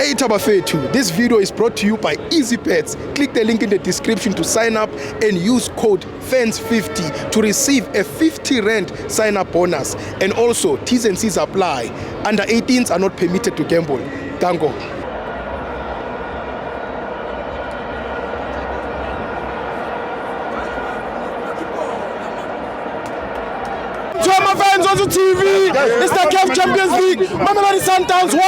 Hey Tabafetu, this video is brought to you by EasyPets. Click the link in the description to sign up and use code FANS50 to receive a 50 Rand sign up bonus. And also, T's and C's apply. Under 18s are not permitted to gamble. Tango. Fans on the TV, it's the CAF Champions League. Mamelodi Sundowns 1,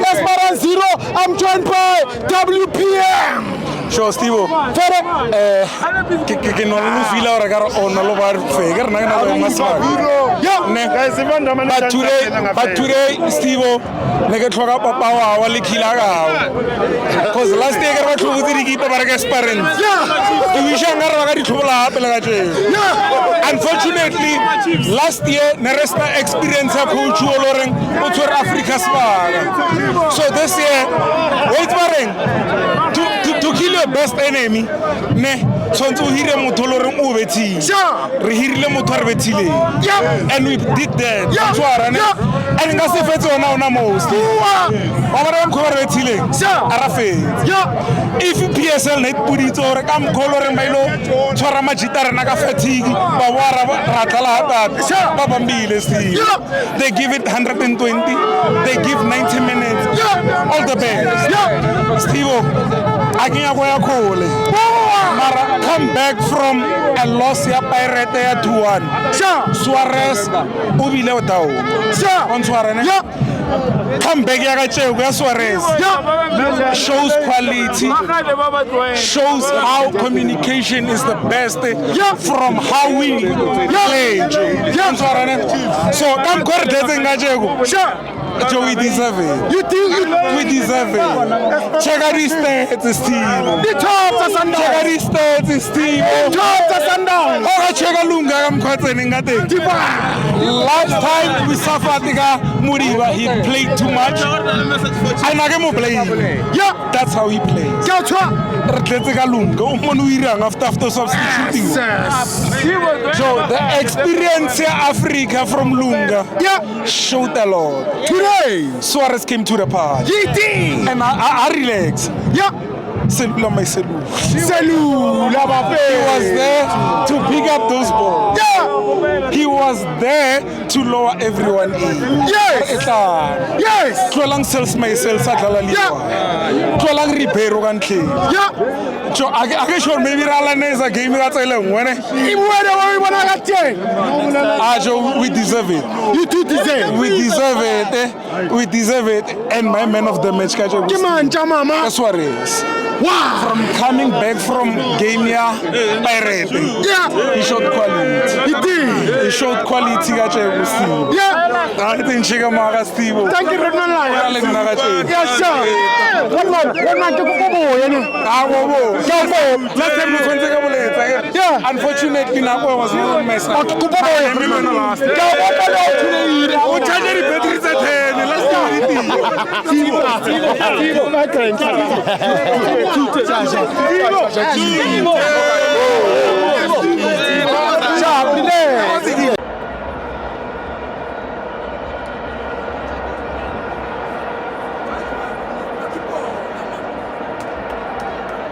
Esperance 0. I'm joined by WPM. Sure, Steve. Que no lo fila ahora cara o no lo va a fegar na na mas but today Steve ne ke tlhoka papa wa le khila ga cuz last year ba tlhogo di kipa ba re ka Esperance to wisha ngara ga di tlhola hape le ga tse unfortunately last year ne resta experience ya coach o loreng o tshwere Africa Spa so this year wait bareng to kill your best enemy ne tshwantse o hire motho lo reng o betsile re hirile motho re betsile and we did that tswara ne and nga se fetse ona most wa ba re mkho re betsile ara fe if PSL net puditse ore ka mkho lo reng ba ilo tshwara majitara na ka fatigue ba wara ra tla hata ba bambile Steve they give it 120 they give 90 minutes all the best Steve Aginya goya khole mara come back from a loss ya Pirate ya 2-1 Suarez o bile down on Suarez come back ya ka tshego ya Suarez shows quality shows how communication is the best from how we play so come correct nga tshego So we deserve it. You think we deserve it? Check out these stats, Steve. The top of Sundowns. Check out these stats, Steve. The top of Sundowns. Oh, check out Lunga. I'm questioning that. Last time we suffered, Muriba, he played too much. And I can play. Yeah, that's how he plays. After substituting. So the experience of Africa from Lunga showed a lot. Today, Suarez came to the party. And I relaxed. He was there to pick up those balls. He was there to lower everyone in. Yes. Tlolang sales myself satla liwa. Tlolang Ribeiro kan tle. So I get sure maybe Ralaneza game that tsele ngwene. We deserve it. You do deserve. We deserve it. We deserve it. And my man of the match Kaje Suarez. Wow. From coming back from Gamia Pirate. He showed quality. He did. He showed quality Kaje Steve. I think Chiga Mara Steve. Thank you very much. Yes, sir. One man to go. Last time we went to unfortunately, Nabo was not messed up. Vivo!